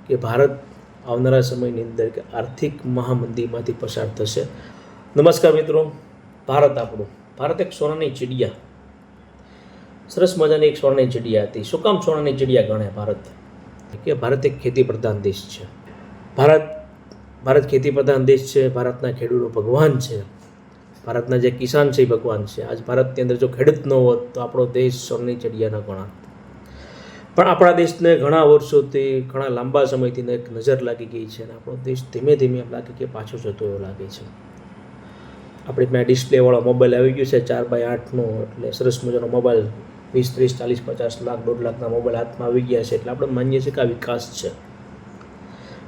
કે ભારત આવનારા સમયની અંદર કે આર્થિક મહામંદીમાંથી પસાર થશે. નમસ્કાર મિત્રો, ભારત એક સોનાની ચિડિયા, સરસ મજાની એક સોનાની ચિડિયા હતી. શું કામ સોનાની ચિડિયા ગણે ભારત? કે ભારત એક ખેતી પ્રધાન દેશ છે. ભારત ખેતી પ્રધાન દેશ છે. ભારતના ખેડૂતો ભગવાન છે. ભારતના જે કિસાન છે એ ભગવાન છે. આજ ભારતની અંદર જો ખેડૂત ન હોત તો આપણો દેશ સોનાની ચિડિયા ન ગણાત. પણ આપણા દેશને ઘણા વર્ષોથી, ઘણા લાંબા સમયથી એક નજર લાગી ગઈ છે અને આપણો દેશ ધીમે ધીમે એમ લાગે કે પાછો જતો એવો લાગે છે. આપણી પાસે ડિસ્પ્લેવાળો મોબાઈલ આવી ગયો છે 4x8નો, એટલે સરસ મજાનો મોબાઈલ 20, 30, 40, 50 લાખ, 1.5 લાખના મોબાઈલ હાથમાં આવી ગયા છે. એટલે આપણે માનીએ છીએ કે આ વિકાસ છે,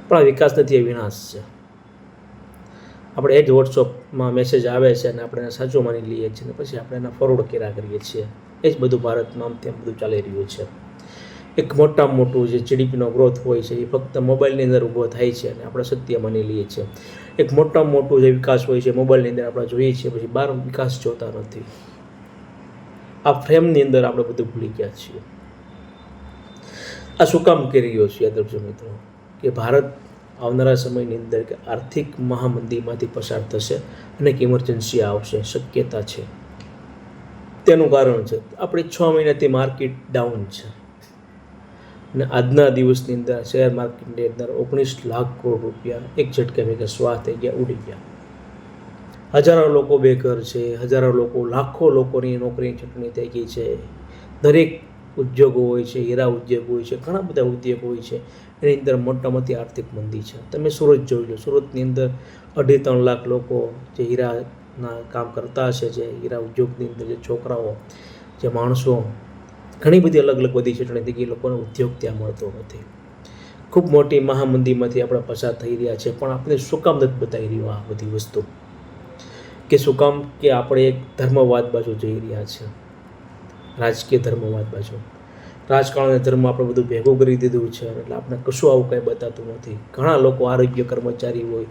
પણ આ વિકાસ નથી, એ વિનાશ છે. આપણે એ જ વોટ્સઅપમાં મેસેજ આવે છે અને આપણે એને સાચું માની લઈએ છીએ અને પછી આપણે એના ફોરવર્ડ કર્યા કરીએ છીએ. એ જ બધું ભારતમાં આમ તેમ બધું ચાલી રહ્યું છે. એક મોટામાં મોટું જે જીડીપીનો ગ્રોથ હોય છે એ ફક્ત મોબાઈલની અંદર ઊભો થાય છે અને આપણે સત્ય માની લઈએ છીએ. એક મોટામાં મોટું જે વિકાસ હોય છે મોબાઈલની અંદર આપણે જોઈએ છીએ, પછી બહાર વિકાસ જોતા નથી. આ ફ્રેમની અંદર આપણે બધું ભૂલી ગયા છીએ. આ શું કામ કરી રહ્યો છે દર્શક મિત્રો? કે ભારત આવનારા સમયની અંદર કે આર્થિક મહામંદીમાંથી પસાર થશે અને એક ઇમરજન્સી આવશે, શક્યતા છે. તેનું કારણ છે આપણે 6 મહિનાથી માર્કેટ ડાઉન છે અને આજના દિવસની અંદર શેર માર્કેટની અંદર 19 લાખ કરોડ રૂપિયા એક ઝટકે ભેગા સ્વાહ થઈ ગયા, ઉડી ગયા. હજારો લોકો બેઘર છે, હજારો લોકો, લાખો લોકોની નોકરીની ચૂંટણી થઈ ગઈ છે. દરેક ઉદ્યોગો હોય છે, હીરા ઉદ્યોગ હોય છે, ઘણા બધા ઉદ્યોગો હોય છે, એની અંદર મોટામાંથી આર્થિક મંદી છે. તમે સુરત જોઈ લો, સુરતની અંદર 2.5-3 લાખ લોકો જે હીરાના કામ કરતા હશે, જે હીરા ઉદ્યોગની અંદર જે છોકરાઓ, જે માણસો, ઘણી બધી અલગ અલગ બધી ચૂંટણી થઈ ગઈ, લોકોને ઉદ્યોગ ત્યાં મળતો નથી. ખૂબ મોટી મહામંદીમાંથી આપણે પસાર થઈ રહ્યા છે. પણ આપણે શું કામ નથી બતાવી રહ્યું આ બધી વસ્તુ? કે શું કામ? કે આપણે એક ધર્મવાદ બાજુ જઈ રહ્યા છે, રાજકીય ધર્મવાદ બાજુ. રાજકારણ અને ધર્મ આપણે બધું ભેગું કરી દીધું છે એટલે આપણે કશું આવું કંઈ બતાતું નથી. ઘણા લોકો આરોગ્ય કર્મચારી હોય,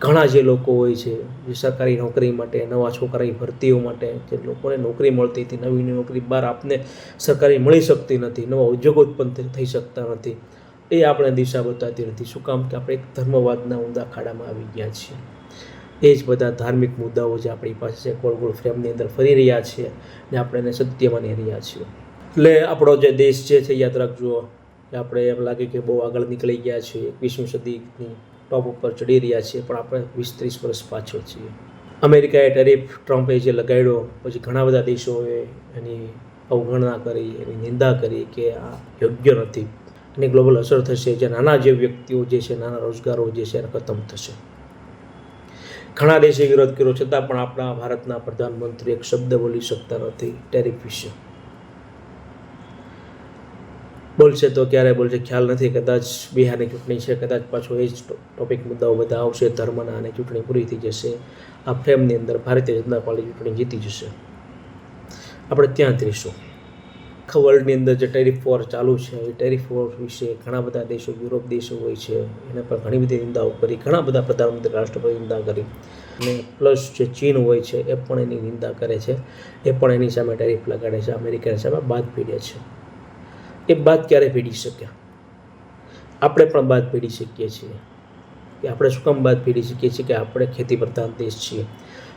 ઘણા જે લોકો હોય છે જે સરકારી નોકરી માટે, નવા છોકરાની ભરતીઓ માટે, જે લોકોને નોકરી મળતી હતી, નવી નોકરી બહાર આપને સરકારી મળી શકતી નથી, નવા ઉદ્યોગો ઉત્પન્ન થઈ શકતા નથી, એ આપણે દિશા બતાવતી નથી. શું કામ? કે આપણે એક ધર્મવાદના ઊંડા ખાડામાં આવી ગયા છીએ. એ જ બધા ધાર્મિક મુદ્દાઓ જે આપણી પાસે છે, ગોળ ગોળ ફ્રેમની અંદર ફરી રહ્યા છીએ અને આપણે એને સત્ય માની રહ્યા છીએ. એટલે આપણો જે દેશ છે યાદ રાખજો કે આપણે એમ લાગે કે બહુ આગળ નીકળી ગયા છીએ, 21મી સદીની ટોપ ઉપર ચડી રહ્યા છીએ, પણ આપણે 20-30 વર્ષ પાછળ છીએ. અમેરિકાએ ટેરિફ ટ્રમ્પે જે લગાડ્યો, પછી ઘણા બધા દેશોએ એની અવગણના કરી, એની નિંદા કરી કે આ યોગ્ય નથી, એની ગ્લોબલ અસર થશે. જે નાના જે વ્યક્તિઓ જે છે, નાના રોજગારો જે છે, એને ખતમ થશે. ઘણા દેશે વિરોધ કર્યો, છતાં પણ આપણા ભારતના પ્રધાનમંત્રી એક શબ્દ બોલી શકતા નથી ટેરિફ વિશે. બોલશે તો ક્યારે બોલશે ખ્યાલ નથી. કદાચ બિહારની ચૂંટણી છે, કદાચ પાછો એ જ ટોપિક મુદ્દાઓ બધા આવશે ધર્મના, અને ચૂંટણી પૂરી થઈ જશે. આ ફ્રેમની અંદર ભારતીય જનતા પાર્ટી ચૂંટણી જીતી જશે. આપણે ત્યાં જ રહીશું. આખા વર્લ્ડની અંદર જે ટેરિફ વોર ચાલુ છે, એ ટેરિફ વોર વિશે ઘણા બધા દેશો, યુરોપ દેશો હોય છે, એને પર ઘણી બધી નિંદાઓ કરી, ઘણા બધા પ્રધાનમંત્રી, રાષ્ટ્રપતિ નિંદા કરી, અને પ્લસ જે ચીન હોય છે એ પણ એની નિંદા કરે છે, એ પણ એની સામે ટેરિફ લગાડે છે, અમેરિકાની સામે બાદ પીડે છે. એ બાદ ક્યારે પીડી શકે? આપણે પણ બાદ પીડી શકીએ છીએ. કે આપણે શું કામ બાદ પીડી શકીએ છીએ? કે આપણે ખેતી પ્રધાન દેશ છીએ,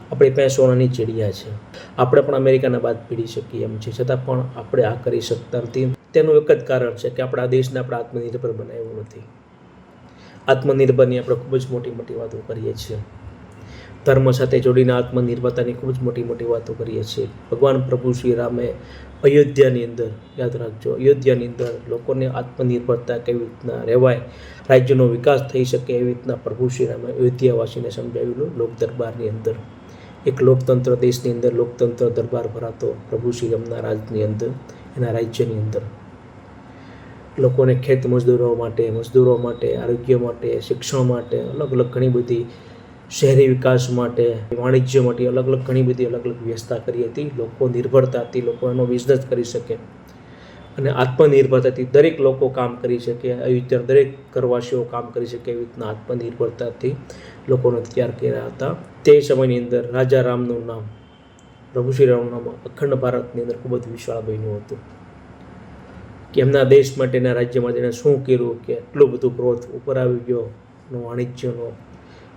આપણી પાસે સોનાની ચિડિયા છે. આપણે પણ અમેરિકાના બાદ પીડી શકીએ એમ છે, છતાં પણ આપણે આ કરી શકતા નથી. તેનું એક જ કારણ છે કે આપણા દેશને આપણે આત્મનિર્ભર બનાવ્યું નથી. આત્મનિર્ભરની આપણે ખૂબ જ મોટી મોટી વાતો કરીએ છીએ, ધર્મ સાથે જોડીને આત્મનિર્ભરતાની ખૂબ જ મોટી મોટી વાતો કરીએ છીએ. ભગવાન પ્રભુ શ્રી રામે અયોધ્યાની અંદર, યાદ રાખજો, અયોધ્યાની અંદર લોકોને આત્મનિર્ભરતા કેવી રીતના રહેવાય, રાજ્યનો વિકાસ થઈ શકે, એવી રીતના પ્રભુ શ્રી રામે અયોધ્યાવાસીને સમજાવેલું લોક દરબારની અંદર. એક લોકતંત્ર દેશની અંદર લોકતંત્ર દરબાર ભરાતો પ્રભુ શ્રી રામના રાજની અંદર, એના રાજ્યની અંદર. લોકોને ખેત મજદૂરો માટે, આરોગ્ય માટે, શિક્ષણ માટે, અલગ અલગ ઘણી બધી, શહેરી વિકાસ માટે, વાણિજ્ય માટે અલગ અલગ ઘણી બધી અલગ અલગ વ્યવસ્થા કરી હતી. લોકો નિર્ભરતાથી લોકો એનો બિઝનેસ કરી શકે અને આત્મનિર્ભરતાથી દરેક લોકો કામ કરી શકે, અયોધ્યાના દરેક ઘરવાસીઓ કામ કરી શકે, એવી રીતના આત્મનિર્ભરતાથી લોકોને તૈયાર કર્યા હતા. તે સમયની અંદર રાજા રામનું નામ, પ્રભુ શ્રી રામનું નામ અખંડ ભારતની અંદર ખૂબ જ વિશાળ બન્યું હતું. કે એમના દેશ માટેના રાજ્ય માટેને શું કર્યું, કે એટલું બધું ગ્રોથ ઉપર આવી ગયો, વાણિજ્યનો,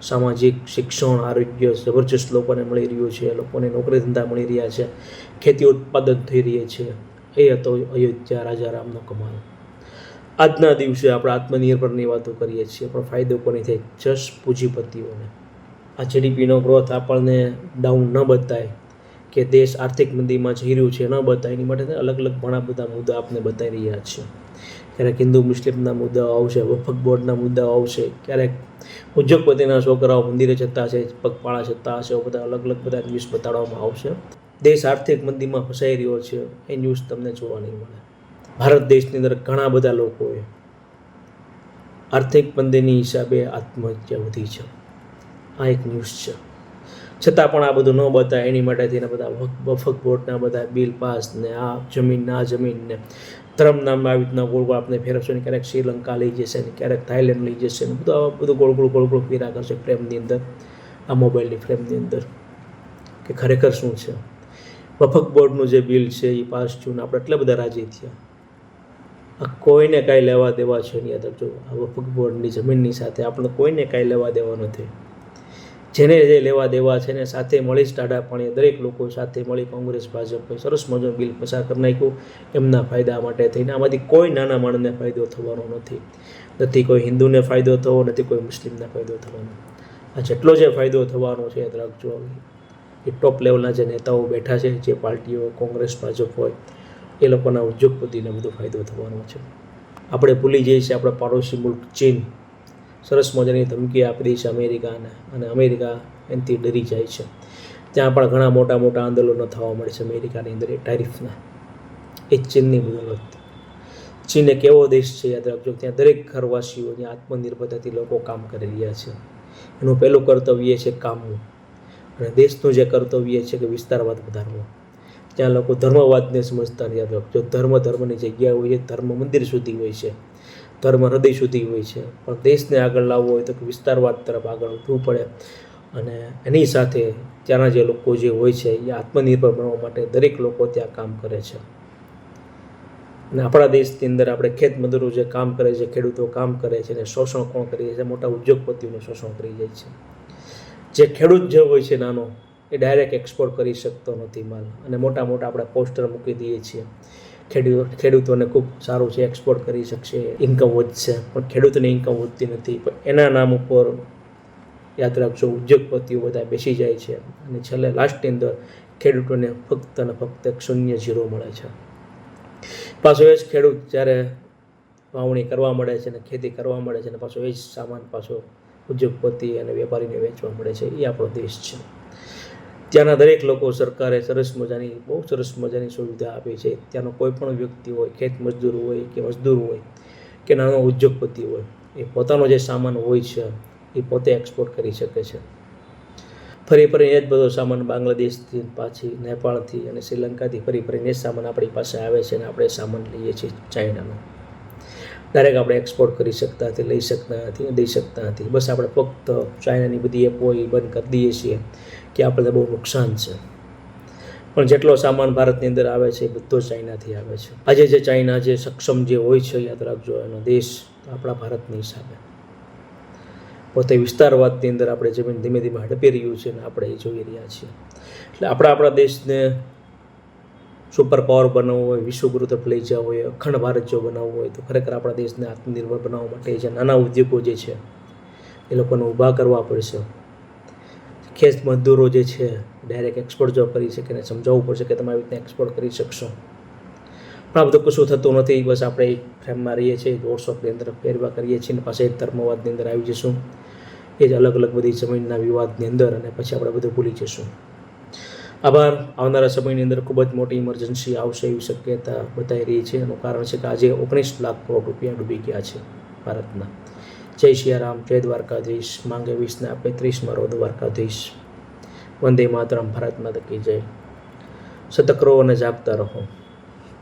સામાજિક, શિક્ષણ, આરોગ્ય જબરજસ્ત લોકોને મળી રહ્યું છે, લોકોને નોકરી ધંધા મળી રહ્યા છે, ખેતી ઉત્પાદન થઈ રહી છે. એ હતો અયોધ્યા રાજા રામનો કમાલ. આજના દિવસે આપણે આત્મનિર્ભરની વાતો કરીએ છીએ, પણ ફાયદો કોને થાય? જસ્ટ પૂંજીપતિઓને. આ જીડીપીનો ગ્રોથ આપણને ડાઉન ન બતાય કે દેશ આર્થિક મંદીમાં જઈ રહ્યું છે ન બતાય, એની માટે અલગ અલગ ઘણા બધા મુદ્દા આપણે બતાવી રહ્યા છીએ. ક્યારેક હિન્દુ મુસ્લિમના મુદ્દાઓ આવશે, વફક બોર્ડના મુદ્દાઓ આવશે, ક્યારેક ઉદ્યોગપતિના છોકરાઓ મંદિરે જતા છે, પગપાળા જતા હશે, બધા અલગ અલગ બધા ન્યૂઝ બતાડવામાં આવશે. દેશ આર્થિક મંદીમાં ફસાઈ રહ્યો છે એ ન્યૂઝ તમને જોવા નહીં મળે. ભારત દેશની અંદર ઘણા બધા લોકોએ આર્થિક મંદીની હિસાબે આત્મહત્યા વધી છે. આ એક ન્યૂઝ છે. છતાં પણ આ બધું ન બતાય એની માટે થઈને બધા વફક બોર્ડના બધા બિલ પાસ ને આ જમીન ને ધર્મ નામના આવી રીતના ગોળ ગોળ આપણે ફેરવશે ને ક્યારેક શ્રીલંકા લઈ જશે ને ક્યારેક થાઈલેન્ડ લઈ જશે ને બધું ગોળ ગોળ ફેરા કરશે ફ્રેમની અંદર, આ મોબાઈલની ફ્રેમની અંદર. કે ખરેખર શું છે? વફક બોર્ડનું જે બિલ છે એ પાસ થયું ને આપણે એટલા બધા રાજી થયા. આ કોઈને કાંઈ લેવા દેવા છે નહીં. યાદ રાખજો, આ વફક બોર્ડની જમીનની સાથે આપણે કોઈને કાંઈ લેવા દેવા નથી. જેને જે લેવા દેવા છે ને સાથે મળી જ ટાઢા પાણીએ દરેક લોકો સાથે મળી કોંગ્રેસ ભાજપ સરસ મજાનું બિલ પસાર કરી નાખ્યું એમના ફાયદા માટે થઈને. આમાંથી કોઈ નાના માણસને ફાયદો થવાનો નથી કોઈ હિન્દુને ફાયદો થવો, નથી કોઈ મુસ્લિમને ફાયદો થવાનો. આ જેટલો જે ફાયદો થવાનો છે યાદ રાખજો, એ ટોપ લેવલના જે નેતાઓ બેઠા છે, જે પાર્ટીઓ કોંગ્રેસ ભાજપ હોય એ લોકોના ઉદ્યોગપતિને બધો ફાયદો થવાનો છે. આપણે ભૂલી જઈએ છીએ આપણા પાડોશી મુલ્ક ચીન સરસ મજાની ધમકી આપી દે છે અમેરિકાને, અને અમેરિકા એનાથી ડરી જાય છે. ત્યાં પણ ઘણા મોટા મોટા આંદોલનો થવા મળે છે અમેરિકાની અંદર એ ટારિફના. એ ચીનની બદૌલત. ચીન એક એવો દેશ છે યાદ રાખજો, ત્યાં દરેક ઘરવાસીઓ ત્યાં આત્મનિર્ભરતાથી લોકો કામ કરી રહ્યા છે. એનું પહેલું કર્તવ્ય છે કામનું, અને દેશનું જે કર્તવ્ય છે કે વિસ્તારવાદ વધારવો. ત્યાં લોકો ધર્મવાદને સમજતા યાદ રાખજો. ધર્મની જગ્યા હોય છે, ધર્મ મંદિર સુધી હોય છે, ધર્મ હૃદય સુધી હોય છે, પણ દેશને આગળ લાવવો હોય તો વિસ્તારવાદ તરફ આગળ વધવું પડે. અને એની સાથે ત્યાંના જે લોકો જે હોય છે એ આત્મનિર્ભર બનવા માટે દરેક લોકો ત્યાં કામ કરે છે. અને આપણા દેશની અંદર આપણે ખેત મજૂરો જે કામ કરે છે, ખેડૂતો કામ કરે છે, અને શોષણ કોણ કરી જાય છે? મોટા ઉદ્યોગપતિઓનું શોષણ કરી જાય છે. જે ખેડૂત જે હોય છે નાનો, એ ડાયરેક્ટ એક્સપોર્ટ કરી શકતો નથી માલ, અને મોટા આપણે પોસ્ટર મૂકી દઈએ છીએ ખેડૂતોને ખૂબ સારું છે, એક્સપોર્ટ કરી શકશે, ઇન્કમ વધશે, પણ ખેડૂતની ઇન્કમ વધતી નથી. પણ એના નામ ઉપર યાદ રાખજો ઉદ્યોગપતિઓ બધા બેસી જાય છે, અને છેલ્લે લાસ્ટની અંદર ખેડૂતોને ફક્ત અને ફક્ત એક શૂન્ય ઝીરો મળે છે. પાછો એ જ ખેડૂત જ્યારે વાવણી કરવા મળે છે અને ખેતી કરવા મળે છે, અને પાછો એ જ સામાન પાછો ઉદ્યોગપતિ અને વેપારીને વેચવા મળે છે. એ આપણો દેશ છે. ત્યાંના દરેક લોકો સરકારે બહુ સરસ મજાની સુવિધા આપી છે. ત્યાંનો કોઈ પણ વ્યક્તિ હોય, ખેત મજદૂર હોય કે મજદૂર હોય કે નાનો ઉદ્યોગપતિ હોય, એ પોતાનો જે સામાન હોય છે એ પોતે એક્સપોર્ટ કરી શકે છે. ફરી એ જ બધો સામાન બાંગ્લાદેશથી, પાછી નેપાળથી અને શ્રીલંકાથી ફરીને જ સામાન આપણી પાસે આવે છે, અને આપણે સામાન લઈએ છીએ ચાઇનાનો. ડાયરેક્ટ આપણે એક્સપોર્ટ કરી શકતા નથી, લઈ શકતા નથી, દઈ શકતા નથી. બસ આપણે ફક્ત ચાઇનાની બધી એપો એ બંધ કરી દઈએ છીએ કે આપણને બહુ નુકસાન છે. પણ જેટલો સામાન ભારતની અંદર આવે છે એ બધો ચાઇનાથી આવે છે. આજે જે ચાઇના જે સક્ષમ જે હોય છે યાદ રાખજો, એનો દેશ આપણા ભારતની હિસાબે પોતે વિસ્તારવાદની અંદર આપણે જમીન ધીમે ધીમે હડપી રહ્યું છે, અને આપણે એ જોઈ રહ્યા છીએ. એટલે આપણા દેશને સુપર પાવર બનાવવો હોય, વિશ્વગુરુ તરફ લઈ જવો હોય, અખંડ ભારત જો બનાવવું હોય, તો ખરેખર આપણા દેશને આત્મનિર્ભર બનાવવા માટે જે નાના ઉદ્યોગો જે છે એ લોકોને ઊભા કરવા પડશે. ખેત મજદૂરો જે છે ડાયરેક્ટ એક્સપોર્ટ જો કરી શકે ને સમજાવવું પડશે કે તમે આવી રીતના એક્સપોર્ટ કરી શકશો. પણ આ બધું કશું થતું નથી. બસ આપણે એક ફ્રેમમાં રહીએ છીએ, વોટ્સઅપની અંદર ફેરવા કરીએ છીએ, અને પાછા એક ધર્મવાદની અંદર આવી જઈશું, એ જ અલગ બધી જમીનના વિવાદની અંદર, અને પછી આપણે બધું ભૂલી જઈશું. આભાર. આવનારા સમયની અંદર ખૂબ જ મોટી ઇમરજન્સી આવશે એવી શક્યતા બતાવી રહી છે. એનું કારણ છે કે આજે 19 લાખ કરોડ રૂપિયા ડૂબી ગયા છે ભારતના. જય સિયારામ, જય દ્વારકાધીશ. માંગે 20 ને આપે 30 મારો દ્વારકાધીશ. વંદે માતરમ. ભારત માતા કી જય. સતર્ક રહો અને જાગતા રહો.